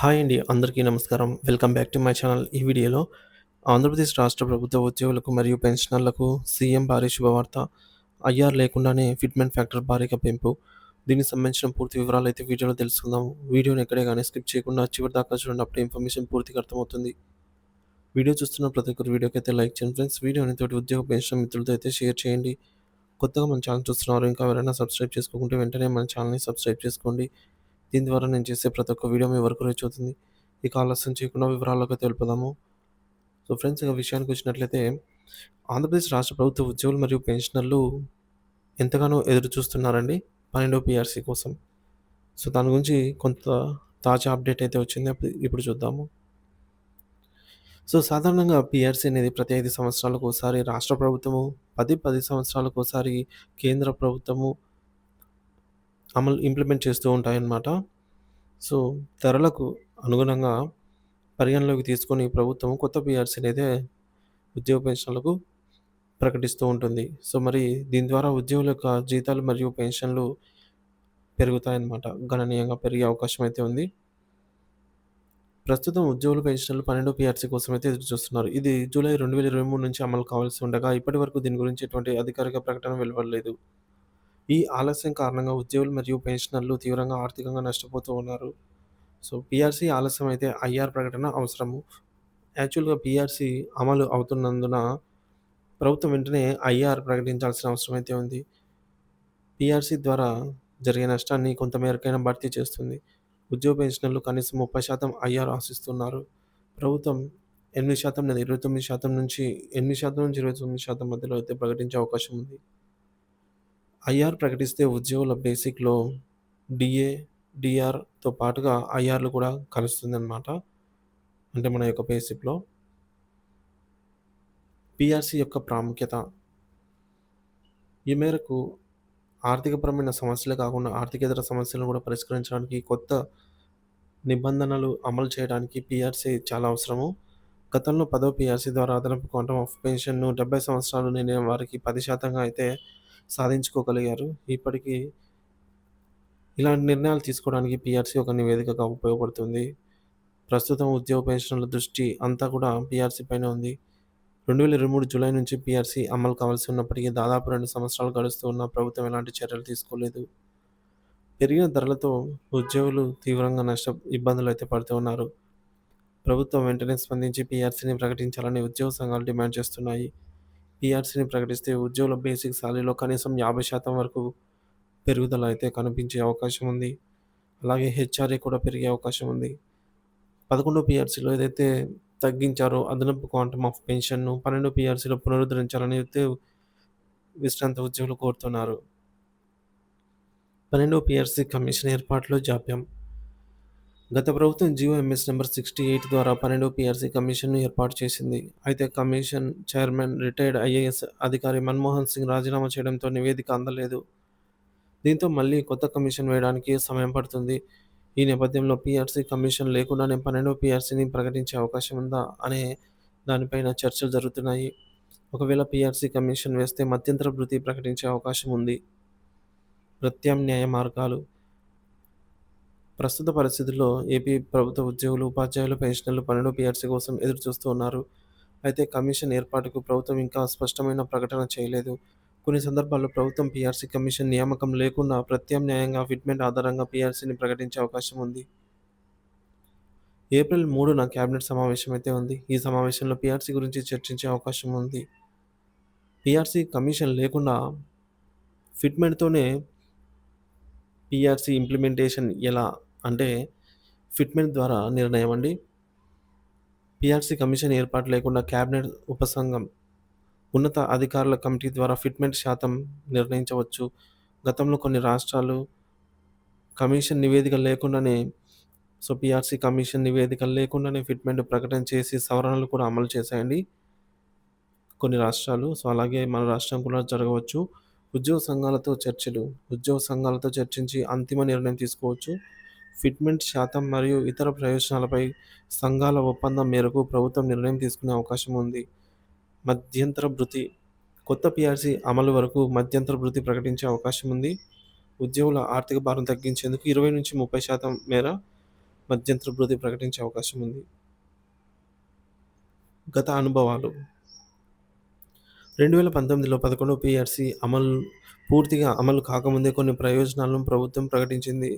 Hi అండి. అందరికీ నమస్కారం. Welcome back to my channel. ఈ వీడియోలో ఆంధ్రప్రదేశ్ రాష్ట్ర ప్రభుత్వ ఉద్యోగులకు మరియు పెన్షనర్లకు సీఎం భారీ శుభవార్త. ఐఆర్ లేకుండానే ఫిట్‌మెంట్ ఫ్యాక్టర్ భారీగా పెంపు. దీనికి సంబంధించిన పూర్తి వివరాలైతే వీడియోలో తెలుసుకుందాం. వీడియోని ఎక్కడే గాని స్కిప్ చేయకుండా చివరి దాకా చూడండి. అప్పుడే ఇన్ఫర్మేషన్ పూర్తిగా అర్థమవుతుంది. వీడియో చూస్తున్న ప్రతి ఒక్కరు వీడియోకైతే లైక్ చేయండి ఫ్రెండ్స్. వీడియోని తోటి ఉద్యోగ పెన్షన్ మిత్రులతో అయితే షేర్ చేయండి. కొత్తగా మన ఛానల్ చూస్తున్నారు. ఇంకా ఎవరైనా సబ్స్క్రైబ్ చేసుకోకుంటే వెంటనే మన ఛానల్‌ని సబ్స్క్రైబ్ చేసుకోండి. దీని ద్వారా నేను చేసే ప్రతి ఒక్క వీడియో మీ వరకు రీచ్ అవుతుంది. ఇక ఆలస్యం చేయకుండా వివరాల్లోకి తెలుపుదాము. సో ఫ్రెండ్స్, ఇక విషయానికి వచ్చినట్లయితే ఆంధ్రప్రదేశ్ రాష్ట్ర ప్రభుత్వ ఉద్యోగులు మరియు పెన్షనర్లు ఎంతగానో ఎదురు చూస్తున్నారండి 12వ పీఆర్సీ కోసం. సో దాని గురించి కొంత తాజా అప్డేట్ అయితే వచ్చింది. ఇప్పుడు చూద్దాము. సో సాధారణంగా పీఆర్సీ అనేది ప్రతి 5 సంవత్సరాలకు ఒకసారి రాష్ట్ర ప్రభుత్వము, 10 సంవత్సరాలకు ఒకసారి కేంద్ర ప్రభుత్వము ఇంప్లిమెంట్ చేస్తూ ఉంటాయన్నమాట. సో ధరలకు అనుగుణంగా పరిగణలోకి తీసుకొని ప్రభుత్వం కొత్త పీఆర్సీని అయితే ఉద్యోగ పెన్షన్‌లకు ప్రకటిస్తూ ఉంటుంది. సో మరి దీని ద్వారా ఉద్యోగుల యొక్క జీతాలు మరియు పెన్షన్‌లు పెరుగుతాయన్నమాట. గణనీయంగా పెరిగే అవకాశం అయితే ఉంది. ప్రస్తుతం ఉద్యోగులు, పెన్షనర్లు 12 పీఆర్సీ కోసం అయితే ఎదురు చూస్తున్నారు. ఇది జూలై 2023 నుంచి అమలు కావాల్సి ఉండగా ఇప్పటివరకు దీని గురించి ఎటువంటి అధికారిక ప్రకటన వెలువడలేదు. ఈ ఆలస్యం కారణంగా ఉద్యోగులు మరియు పెన్షనర్లు తీవ్రంగా ఆర్థికంగా నష్టపోతూ ఉన్నారు. సో పీఆర్సీ ఆలస్యం అయితే ఐఆర్ ప్రకటన అవసరము. యాక్చువల్‌గా పీఆర్సీ అమలు అవుతున్నందున ప్రభుత్వం వెంటనే ఐఆర్ ప్రకటించాల్సిన అవసరం అయితే ఉంది. పీఆర్సీ ద్వారా జరిగే నష్టాన్ని కొంత మేరకైనా భర్తీ చేస్తుంది. ఉద్యోగ పెన్షనర్లు కనీసం 30% ఐఆర్ ఆశిస్తున్నారు. ప్రభుత్వం 8% లేదా 29% నుంచి 8% నుంచి 29% మధ్యలో అయితే ప్రకటించే అవకాశం ఉంది. ఐఆర్ ప్రకటిస్తే ఉద్యోగుల బేసిక్‌లో డీఏ, డీఆర్‌తో పాటుగా ఐఆర్‌లు కూడా కలుస్తుందన్నమాట. అంటే మన యొక్క పే స్లిప్‌లో. పీఆర్సీ యొక్క ప్రాముఖ్యత. ఈ మేరకు ఆర్థికపరమైన సమస్యలే కాకుండా ఆర్థికేతర సమస్యలను కూడా పరిష్కరించడానికి కొత్త నిబంధనలు అమలు చేయడానికి పీఆర్సీ చాలా అవసరము. గతంలో 10వ పీఆర్సీ ద్వారా అదనపు క్వాంటమ్ ఆఫ్ పెన్షన్‌ను 70 సంవత్సరాలు నిండిన వారికి 10% అయితే సాధించుకోగలిగారు. ఇప్పటికి ఇలాంటి నిర్ణయాలు తీసుకోవడానికి పీఆర్సీ ఒక నివేదికగా ఉపయోగపడుతుంది. ప్రస్తుతం ఉద్యోగ పెన్షన్‌ల దృష్టి అంతా కూడా పీఆర్సీ పైనే ఉంది. 2023 జూలై నుంచి పీఆర్సీ అమలు కావాల్సి ఉన్నప్పటికీ దాదాపు 2 సంవత్సరాలు గడుస్తూ ఉన్నా ప్రభుత్వం ఎలాంటి చర్యలు తీసుకోలేదు. పెరిగిన ధరలతో ఉద్యోగులు తీవ్రంగా ఇబ్బందులైతే పడుతూ ఉన్నారు. ప్రభుత్వం వెంటనే స్పందించి పీఆర్సీని ప్రకటించాలని ఉద్యోగ సంఘాలు డిమాండ్ చేస్తున్నాయి. పీఆర్సీని ప్రకటిస్తే ఉద్యోగుల బేసిక్ సాలరీలో కనీసం 50% వరకు పెరుగుదల అయితే కనిపించే అవకాశం ఉంది. అలాగే హెచ్ఆర్ఏ కూడా పెరిగే అవకాశం ఉంది. 11 పీఆర్సీలో ఏదైతే తగ్గించారో అదనపు క్వాంటమ్ ఆఫ్ పెన్షన్‌ను 12 పీఆర్సీలో పునరుద్ధరించాలని అయితే విశ్రాంత ఉద్యోగులు కోరుతున్నారు. 12 పీఆర్సీ కమిషన్ ఏర్పాటులో జాప్యం. గత ప్రభుత్వం జీవో ఎంఎస్ నంబర్ 68 ద్వారా 12 పీఆర్సీ కమిషన్‌ను ఏర్పాటు చేసింది. అయితే కమిషన్ చైర్మన్ రిటైర్డ్ ఐఏఎస్ అధికారి మన్మోహన్ సింగ్ రాజీనామా చేయడంతో నివేదిక అందలేదు. దీంతో మళ్ళీ కొత్త కమిషన్ వేయడానికి సమయం పడుతుంది. ఈ నేపథ్యంలో పీఆర్సీ కమిషన్ లేకుండానే 12వ పీఆర్సీని ప్రకటించే అవకాశం ఉందా అనే దానిపైన చర్చలు జరుగుతున్నాయి. ఒకవేళ పీఆర్సీ కమిషన్ వేస్తే మధ్యంతర భృతి ప్రకటించే అవకాశం ఉంది. ప్రత్యామ్నాయ మార్గాలు. ప్రస్తుత పరిస్థితుల్లో ఏపీ ప్రభుత్వ ఉద్యోగులు, ఉపాధ్యాయులు, పెన్షనర్లు 12 పీఆర్సీ కోసం ఎదురు చూస్తూ ఉన్నారు. అయితే కమిషన్ ఏర్పాటుకు ప్రభుత్వం ఇంకా స్పష్టమైన ప్రకటన చేయలేదు. కొన్ని సందర్భాల్లో ప్రభుత్వం పీఆర్సీ కమిషన్ నియామకం లేకుండా ప్రత్యామ్నాయంగా ఫిట్‌మెంట్ ఆధారంగా పీఆర్సీని ప్రకటించే అవకాశం ఉంది. ఏప్రిల్ 3న కేబినెట్ సమావేశం అయితే ఉంది. ఈ సమావేశంలో పీఆర్సీ గురించి చర్చించే అవకాశం ఉంది. పీఆర్సీ కమిషన్ లేకుండా ఫిట్‌మెంట్‌తోనే పీఆర్సీ ఇంప్లిమెంటేషన్ ఎలా అంటే ఫిట్‌మెంట్ ద్వారా నిర్ణయం అండి. పీఆర్సీ కమిషన్ ఏర్పాటు లేకుండా కేబినెట్ ఉపసంఘం ఉన్నత అధికారుల కమిటీ ద్వారా ఫిట్‌మెంట్ శాతం నిర్ణయించవచ్చు. గతంలో కొన్ని రాష్ట్రాలు కమిషన్ నివేదిక లేకుండానే పీఆర్సీ కమిషన్ నివేదిక లేకుండానే ఫిట్‌మెంట్ ప్రకటన చేసి సవరణలు కూడా అమలు చేశాయండి కొన్ని రాష్ట్రాలు. అలాగే మన రాష్ట్రం కూడా జరగవచ్చు. ఉద్యోగ సంఘాలతో చర్చలు. ఉద్యోగ సంఘాలతో చర్చించి అంతిమ నిర్ణయం తీసుకోవచ్చు. ఫిట్‌మెంట్ శాతం మరియు ఇతర ప్రయోజనాలపై సంఘాల ఒప్పందం మేరకు ప్రభుత్వం నిర్ణయం తీసుకునే అవకాశం ఉంది. మధ్యంతర భృతి. కొత్త పీఆర్సీ అమలు వరకు మధ్యంతర భృతి ప్రకటించే అవకాశం ఉంది. ఉద్యోగుల ఆర్థిక భారం తగ్గించేందుకు 20-30% మేర మధ్యంతర భృతి ప్రకటించే అవకాశం ఉంది. గత అనుభవాలు 2019లో 11వ పీఆర్సీ పూర్తిగా అమలు కాకముందే కొన్ని ప్రయోజనాలను ప్రభుత్వం ప్రకటించింది.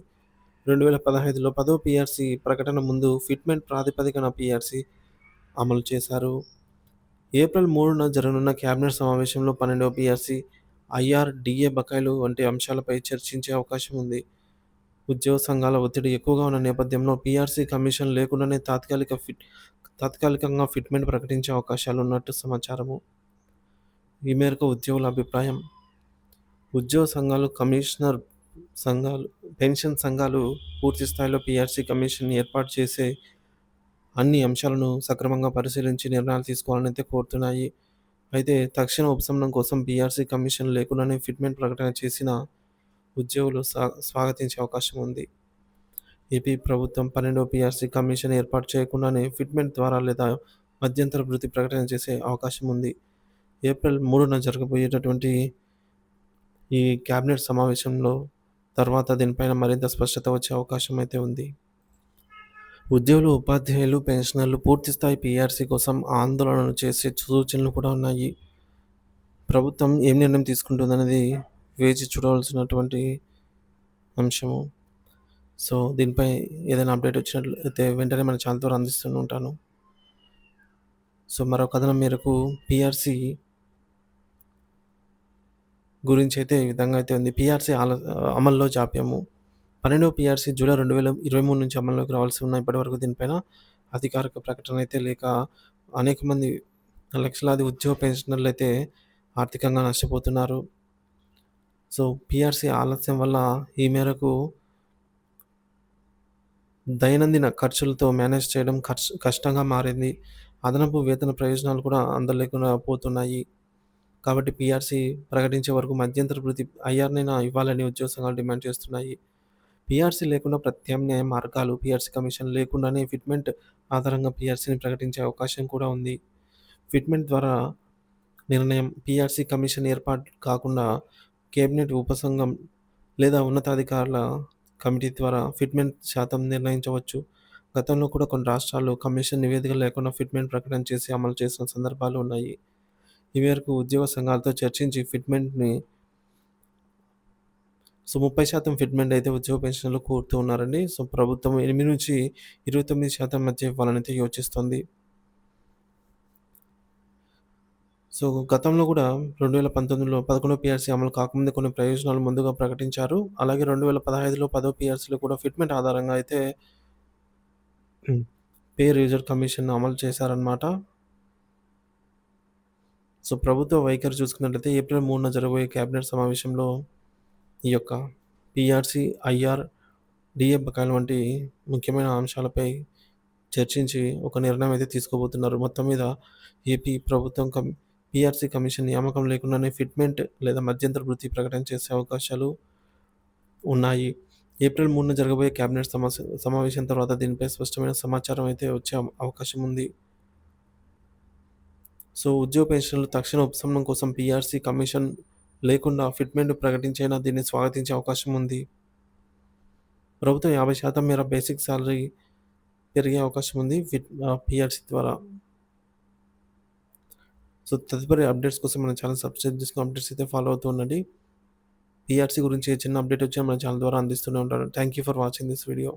2015లో 10వ పీఆర్సీ ప్రకటన ముందు ఫిట్‌మెంట్ ప్రాతిపదికన పీఆర్సీ అమలు చేశారు. ఏప్రిల్ 3న జరగనున్న కేబినెట్ సమావేశంలో 12వ పీఆర్సీ, ఐఆర్/డీఏ బకాయిలు వంటి అంశాలపై చర్చించే అవకాశం ఉంది. ఉద్యోగ సంఘాల ఒత్తిడి ఎక్కువగా ఉన్న నేపథ్యంలో పీఆర్సీ కమిషన్ లేకుండానే తాత్కాలికంగా ఫిట్‌మెంట్ ప్రకటించే అవకాశాలున్నట్టు సమాచారము. ఈ మేరకు ఉద్యోగుల అభిప్రాయం. ఉద్యోగ సంఘాలు, పెన్షన్ సంఘాలు పూర్తి స్థాయిలో పీఆర్సీ కమిషన్ ఏర్పాటు చేసే అన్ని అంశాలను సక్రమంగా పరిశీలించి నిర్ణయాలు తీసుకోవాలని కోరుతున్నాయి. అయితే తక్షణ ఉపశమనం కోసం పీఆర్సీ కమిషన్ లేకుండానే ఫిట్‌మెంట్ ప్రకటన చేసినా ఉద్యోగులు స్వాగతించే అవకాశం ఉంది. ఏపీ ప్రభుత్వం 12వ పీఆర్సీ కమిషన్ ఏర్పాటు చేయకుండానే ఫిట్‌మెంట్ ద్వారా లేదా మధ్యంతర భృతి ప్రకటన చేసే అవకాశం ఉంది. ఏప్రిల్ 3న జరగబోయేటటువంటి ఈ కేబినెట్ సమావేశంలో తర్వాత దీనిపైన మరింత స్పష్టత వచ్చే అవకాశం అయితే ఉంది. ఉద్యోగులు, ఉపాధ్యాయులు, పెన్షనర్లు పూర్తిస్థాయి పీఆర్సీ కోసం ఆందోళనలు చేసే సూచనలు కూడా ఉన్నాయి. ప్రభుత్వం ఏం నిర్ణయం తీసుకుంటుందనేది వేచి చూడవలసినటువంటి అంశము. సో, దీనిపై ఏదైనా అప్డేట్ వచ్చినట్లయితే వెంటనే మన ఛానల్ ద్వారా అందిస్తూనే ఉంటాను. సో, మరో కథనం మేరకు పీఆర్సీ గురించి అయితే ఈ విధంగా అయితే ఉంది. పీఆర్సీ అమల్లో జాప్యము. 12వ పీఆర్సీ జూలై 2023 నుంచి అమల్లోకి రావాల్సి ఉన్న ఇప్పటివరకు దీనిపైన అధికారిక ప్రకటన అయితే లేక అనేక మంది లక్షలాది ఉద్యోగ పెన్షనర్లు అయితే ఆర్థికంగా నష్టపోతున్నారు. సో, పీఆర్సీ ఆలస్యం వల్ల ఈ మేరకు దైనందిన ఖర్చులతో మేనేజ్ చేయడం కష్టంగా మారింది. అదనపు వేతన ప్రయోజనాలు కూడా అందలేకుండా పోతున్నాయి. కాబట్టి పీఆర్సీ ప్రకటించే వరకు మధ్యంతర భృతి ఐఆర్‌నైనా ఇవ్వాలని ఉద్యోగ సంఘాలు డిమాండ్ చేస్తున్నాయి. పీఆర్సీ లేకుండా ప్రత్యామ్నాయ మార్గాలు. పీఆర్సీ కమిషన్ లేకుండానే ఫిట్‌మెంట్ ఆధారంగా పీఆర్సీని ప్రకటించే అవకాశం కూడా ఉంది. ఫిట్‌మెంట్ ద్వారా నిర్ణయం. పీఆర్సీ కమిషన్ ఏర్పాటు కాకుండా కేబినెట్ ఉపసంఘం లేదా ఉన్నతాధికారుల కమిటీ ద్వారా ఫిట్‌మెంట్ శాతం నిర్ణయించవచ్చు. గతంలో కూడా కొన్ని రాష్ట్రాలు కమిషన్ నివేదిక లేకుండా ఫిట్‌మెంట్ ప్రకటన చేసి అమలు చేసిన సందర్భాలు ఉన్నాయి. ఈ మేరకు ఉద్యోగ సంఘాలతో చర్చించి ఫిట్‌మెంట్‌ని 30% ఫిట్‌మెంట్ అయితే ఉద్యోగ పెన్షనర్లు కోరుతూ ఉన్నారండి. సో, ప్రభుత్వం 8-29% మధ్య ఇవ్వాలని యోచిస్తోంది. సో, గతంలో కూడా 2019లో 11వ పీఆర్సీ అమలు కాకముందే కొన్ని ప్రయోజనాలు ముందుగా ప్రకటించారు. అలాగే 2015లో 10వ పీఆర్సీలో కూడా ఫిట్‌మెంట్ ఆధారంగా అయితే పే రివిజన్ కమిషన్ అమలు చేశారన్నమాట. సో, ప్రభుత్వ వైఖరి చూసుకున్నట్లయితే ఏప్రిల్ 3న జరగబోయే కేబినెట్ సమావేశంలో ఈ యొక్క పీఆర్సీ, ఐఆర్, డీఏ బకాయిలు వంటి ముఖ్యమైన అంశాలపై చర్చించి ఒక నిర్ణయం అయితే తీసుకోబోతున్నారు. మొత్తం మీద ఏపీ ప్రభుత్వం పీఆర్సీ కమిషన్ నియామకం లేకుండానే ఫిట్‌మెంట్ లేదా మధ్యంతర భృతి ప్రకటన చేసే అవకాశాలు ఉన్నాయి. ఏప్రిల్ 3న జరగబోయే కేబినెట్ సమావేశం తర్వాత దీనిపై స్పష్టమైన సమాచారం అయితే వచ్చే అవకాశం ఉంది. సో, ఉద్యోగ పెన్షనర్లు తక్షణ ఉపశమనం కోసం పీఆర్సీ కమిషన్ లేకుండా ఫిట్‌మెంట్ ప్రకటించైనా దీన్ని స్వాగతించే అవకాశం ఉంది. ప్రభుత్వం 50% మేర బేసిక్ సాలరీ పెరిగే అవకాశం ఉంది పీఆర్సీ ద్వారా. సో, తదుపరి అప్డేట్స్ కోసం మన ఛానల్ సబ్స్క్రైబ్ చేసుకొని అప్డేట్స్ అయితే ఫాలో అవుతూ ఉండండి. పీఆర్సీ గురించి ఏ చిన్న అప్డేట్ వచ్చినా మన ఛానల్ ద్వారా అందిస్తూనే ఉంటాను. Thank you for watching this video.